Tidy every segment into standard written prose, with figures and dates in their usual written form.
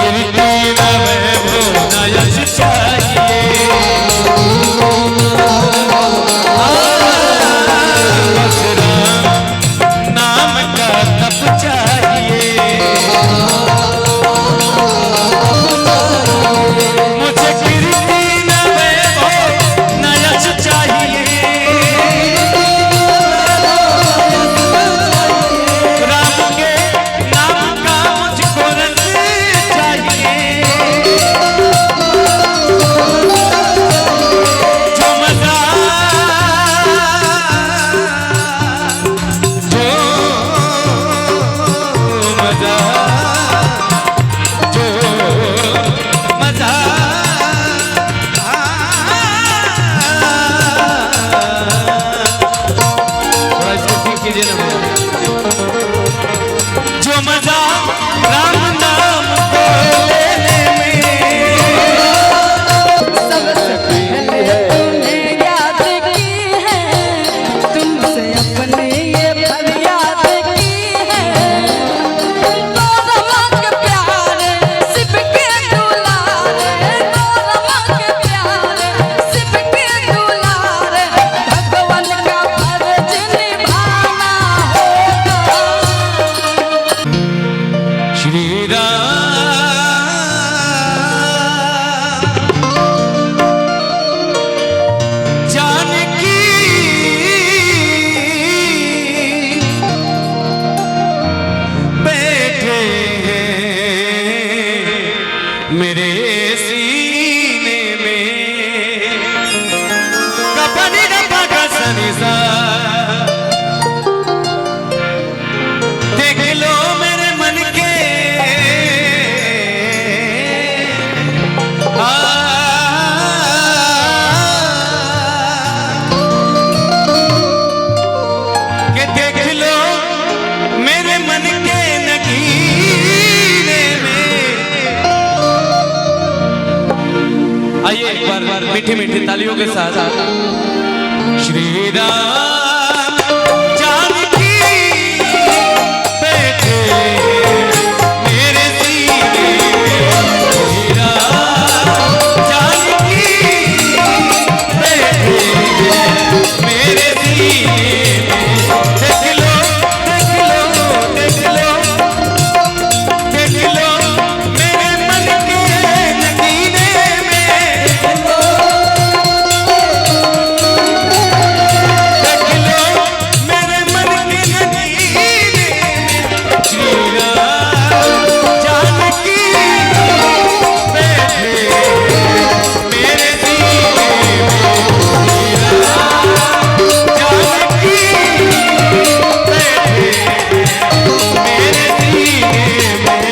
कीर्ति न वैभव न यश चाहिए, बस राम नाम का तप चाहिए। मुझे कीर्ति न वैभव न यश चाहिए, राम के नाम का मुझको रस चाहिए। जो मजा राम नाम को लेने में, सबसे पहले तूने याद की है, तुमसे अपने ये फरियाद की है। गौरमा के प्यारे शिव के दुलारे, गौरमा के प्यारे शिव के दुलारे, भगवान का फर्ज निभाना होगा। श्री राम जानकी बैठे हैं मेरे सीने में, कपनी रखा का सनिसा देख लो मेरे मन के के देख लो मेरे मन के नगीने में। आइए एक बार मीठी मीठी तालियों के साथ श्री राम जानकी बैठे मेरे सीने में, श्री राम जानकी बैठे मेरे सीने में। देख लो देख लो देख लो देख लो मेरे मन के नगीने में, देख लो मेरे मन के नगीने में। श्री राम जानकी बैठे मेरे सीने में, श्री राम जानकी बैठे मेरे सीने में।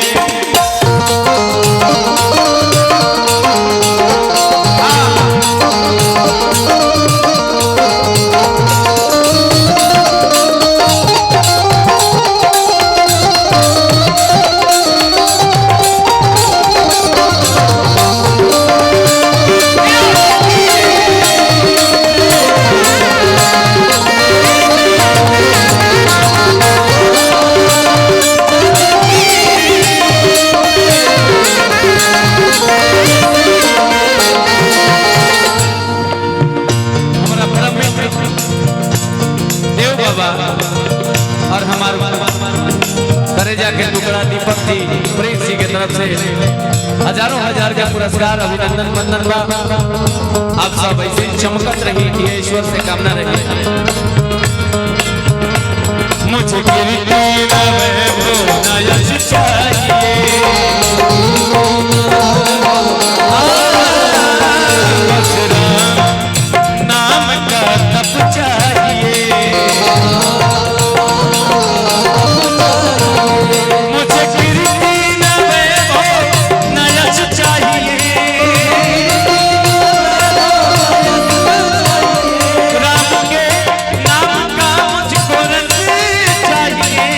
हमारा परम मित्र देव बाबा और हमारे करेजा के टुकड़ा दीपक जी प्रेम जी के तरफ से हजारों हजार का पुरस्कार अभिनंदन वंदन बा। आप सब ऐसे चमकत रही कि ईश्वर से कामना रही। मुझे कीर्ति न वैभव न यश चाहिए, बस राम नाम का तप चाहिए। मुझे कीर्ति न वैभव न यश चाहिए, राम के नाम का मुझको रस चाहिए।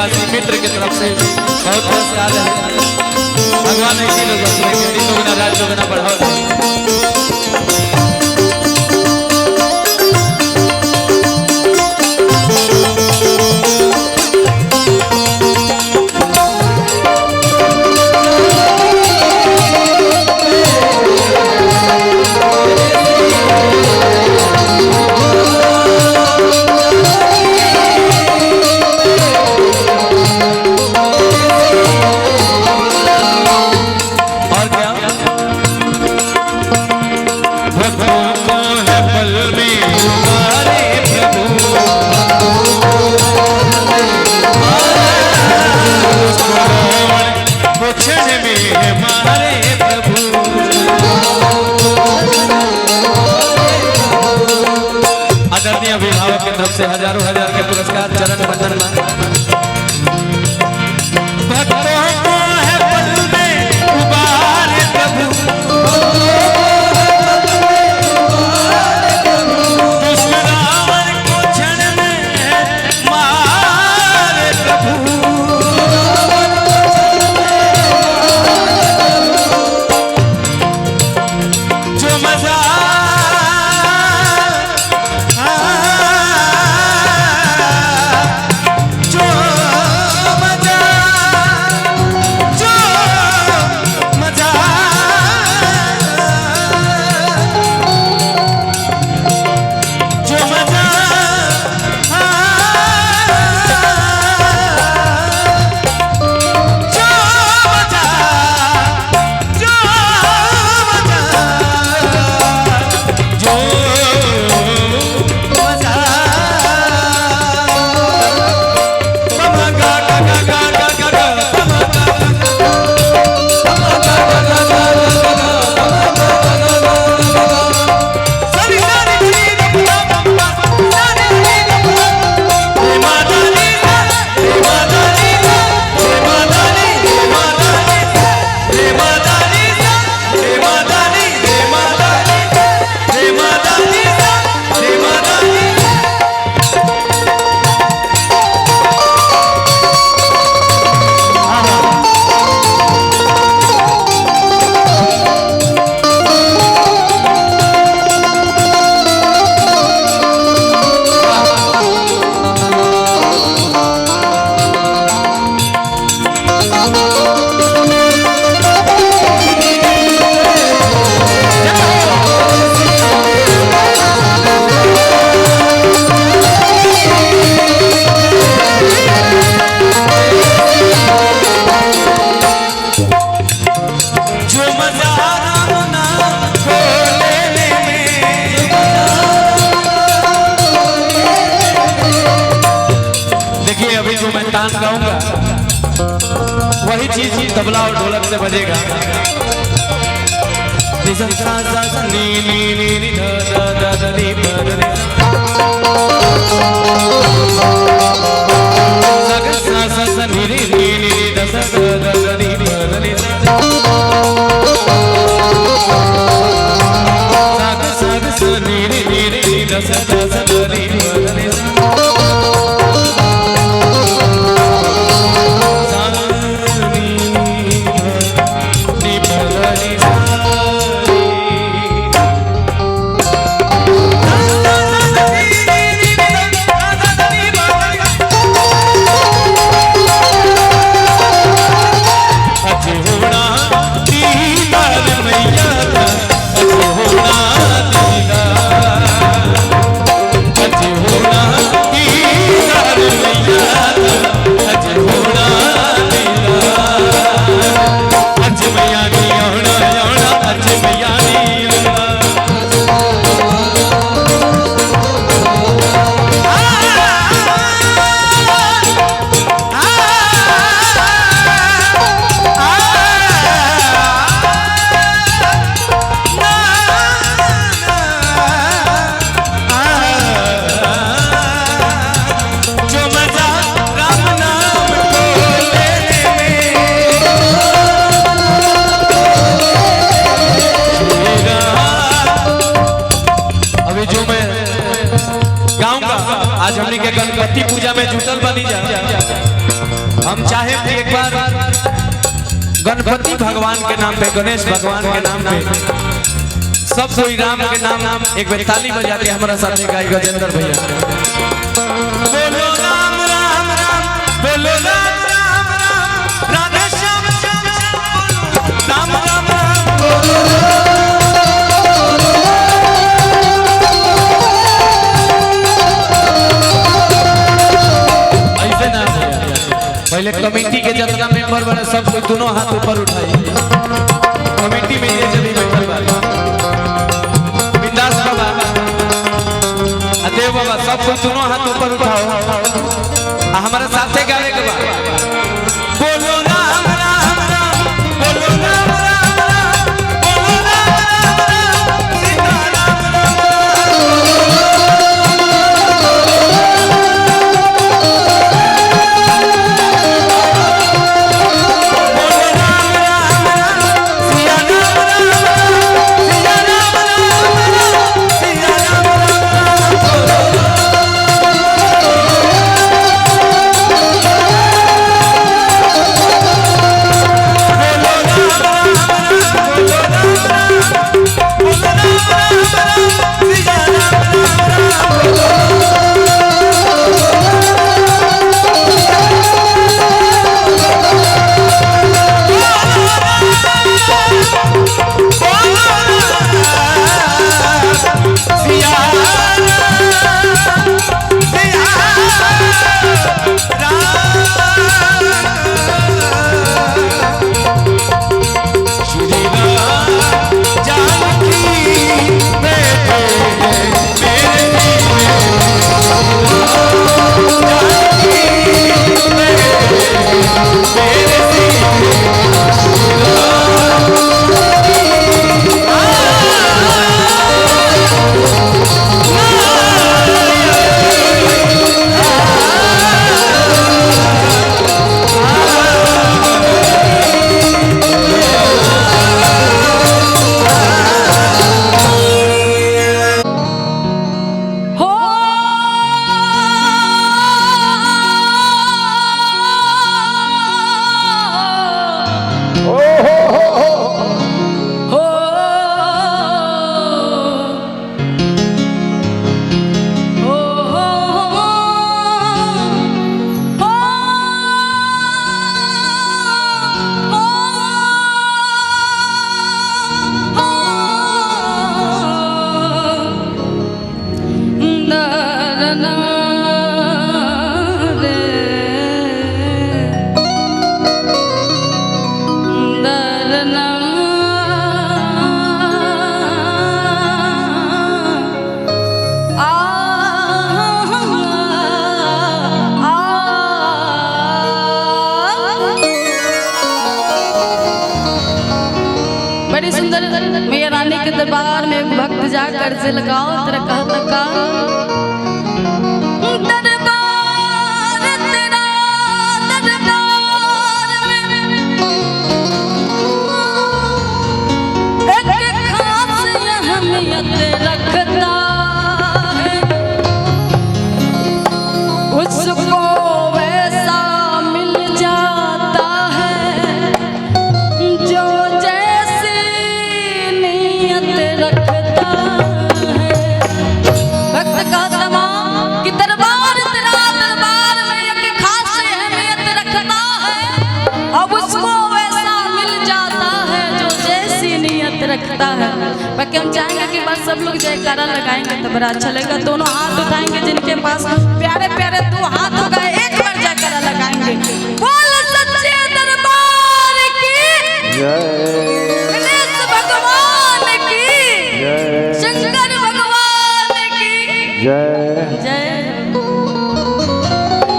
निवासी मित्र की तरफ से बहुत पुरस्कार है। भगवान इसी लोग दोगुना राज दोगुना बढ़ाओ। अभिभावक की तरफ से हजारों हजार के पुरस्कार चरण बंधन में भक्तों को है पल में उबारे प्रभु, दुश्मनावर को क्षण में मारे प्रभु। जो मजा तान गाऊंगा वही चीज ही तबला और ढोलक से बजेगा। नी नी नी नी ध ध ध ध नी ध ध नी सा ग सा सा सा नी नी नी नी ध सा ध ध ध नी ध ध नी सा ग सा नी नी नी नी ध सा ध सा ध नी ध ध नी हम चाहे कि एक बार गणपति भगवान के नाम पे, गणेश भगवान के नाम पे सब कोई राम के नाम एक बार ताली बजा के हमारा साथ गाय गजेंद्र भैया। बोलो राम राम राम, बोलो राम राम राम, राधे श्याम श्याम श्याम, राम राम राम, बोलो ऐसे ना। पहले कमेटी के जितना मेंबर बने सब कोई दोनों हाथ ऊपर उठाइए। कमेटी में ये जब बैठल बा बिंदास बाबा, देव बाबा, सब कोई दोनों हाथ ऊपर उठाओ। हमारे साथे गावे के बा। बोलो राम राम राम, बोलो राम राम राम, बोलो राम राम राम, सीता राम के दरबार में भक्त जाकर से लगाओ तेरा कहता का दरबार तेरा दरबार में एक खास अहमियत रखता है उसको वैसा मिल जाता है जो जैसी नीयत रखता है। भक्त का तमाम कि दरबार तेरा दरबार में एक खास अहमियत रखता है अब उसको वैसा मिल जाता है जो जैसी नीयत रखता है। बाकी हम चाहेंगे कि बस सब लोग जयकारा लगाएंगे तो बड़ा अच्छा लगेगा। दोनों हाथ उठाएंगे जिनके पास प्यारे प्यारे दो हाथ होगा एक बार जयकारा लगाएंगे। बोल सच्चे दरबार की जय, गणेश भगवान की जय, शंकर भगवान की जय जय।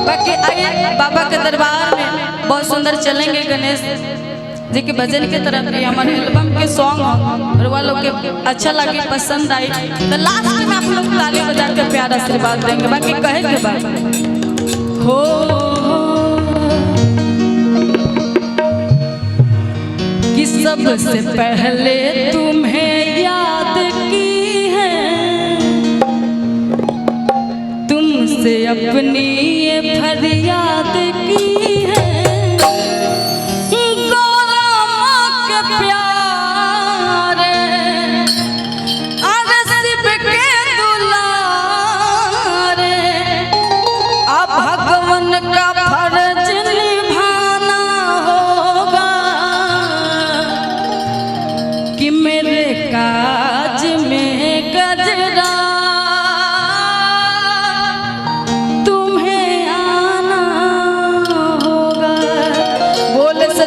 बाकी आइए बाबा के दरबार में बहुत सुंदर चलेंगे गणेश जी के भजन के तरफ भी हमारे एल्बम के सॉन्ग और वो लोग के अच्छा लगे पसंद आई तो लास्ट में आप लोग ताली बजा के प्यार आशीर्वाद देंगे। बाकी कहे के बाद हो कि सबसे पहले तुम्हें याद की है तुमसे अपनी ये फरियाद की है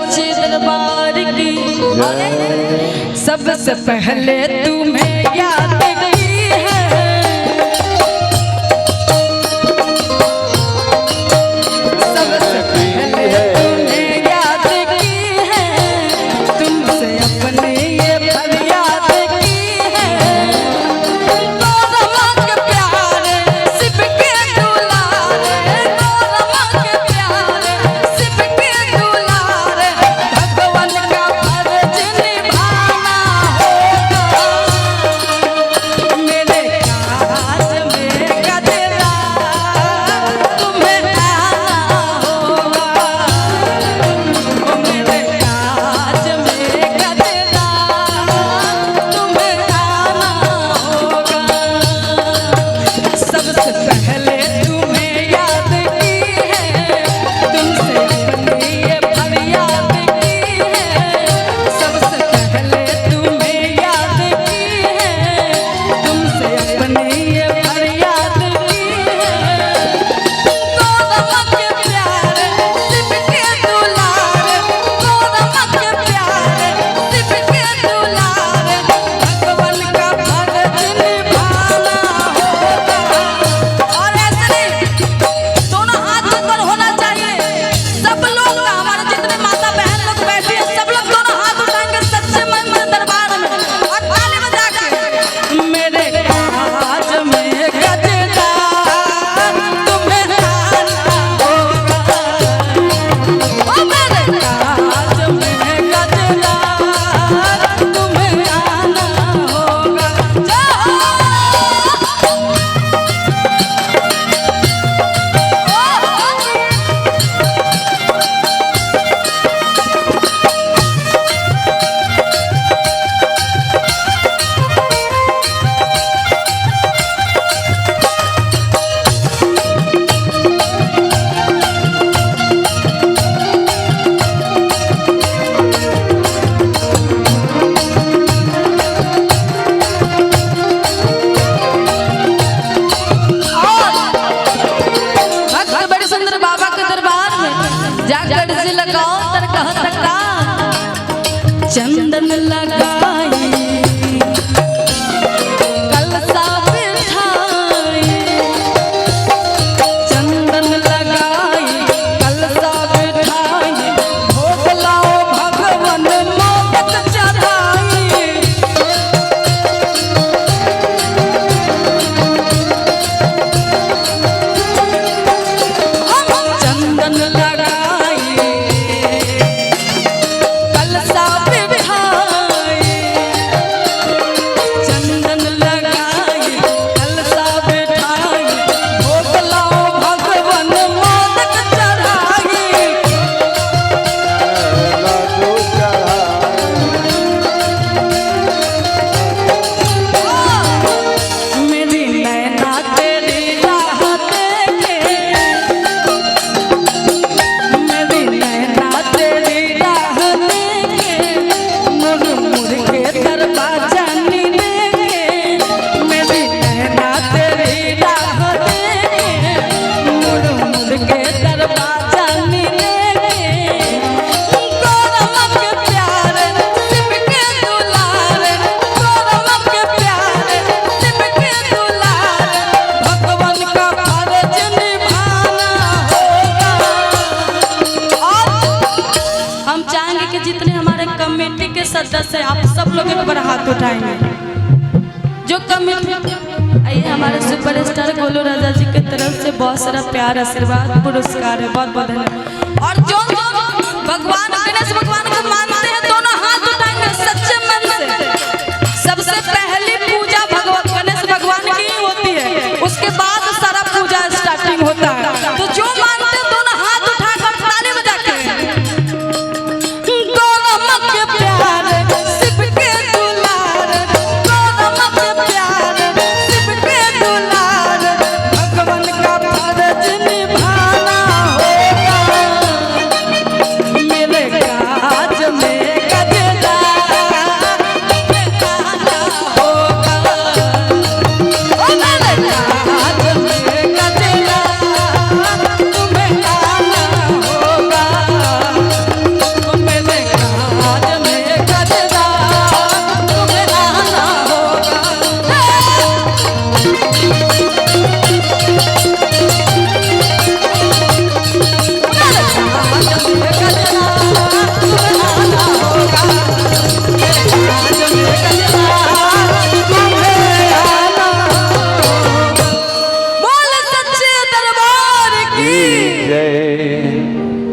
सच्चे दरबार की। सबसे पहले तुम्हें याद की है, सबसे पहले तुम्हें याद की है, तुमसे अपने ये फरियाद की है। गौरमा के प्यारे शिव के दुलारे, गौरमा के प्यारे शिव के दुलारे, भगवान का फर्ज निभाना होगा। मेरे काज में गजरा तुम्हें आना होगा, ओ मेरे काज में गजरा तुम्हें आना होगा। सबसे पहले तुम्हें याद की है, तुमसे अपनी ये फरियाद की है। सबसे पहले तुम्हें याद की है, तुमसे अपनी ये फरियाद की है। गौरमा के प्यारे शिव के दुलारे, गौरमा के प्यारे शिव के दुलारे, भगवान का फर्ज निभाना होगा। और ऐसे नहीं, दोनों हाथ ऊपर होना चाहिए। सब लोग, हमारे जितने माता बहन लोग बैठी है, सब लोग दोनों हाथ उठाएंगे सच्चे मन में दरबार में और ताली बजा के। मेरे काज में गजरा तुम्हें आना होगा, ओ मेरे काज में गजरा तुम्हें आना होगा। जाओ भक्त बड़े सुंदर बाबा के दरबार में जाकर से लगाओ तर कहत का चंदन लगाई, कलसा बिठाई, चंदन लगाई, कलसा बिठाई, भोग लाओ भगवन मोदक चढ़ाई। चंदन लगाई, कलसा बिठाई, चंदन लगाई, कलसा बिठाई, भोग लाओ भगवन मोदक चढ़ाई। मेरी नैना तेरी राह देखे, मेरी नैना तेरी राह देखे, मुड़ मुड़ के दरवाजा नहीं देखे। मेरी नैना तेरी राह देखे, मुड़ मुड़ के दरवाजा नहीं देखे। गौरमा के प्यारे शिव के दुलारे, गौरमा के प्यारे शिव के दुलारे, भगवान का फर्ज निभाना होगा। और हम चाहेंगे कि जितने हमारे कमेटी के सदस्य हैं, आप सब लोग एक बार हाथ उठाएंगे। जो कमेटी, आइए, हमारे सुपरस्टार गोलू राजा जी की तरफ से बहुत सारा प्यार, आशीर्वाद, पुरस्कार है। बहुत बहुत धन्यवाद। और जो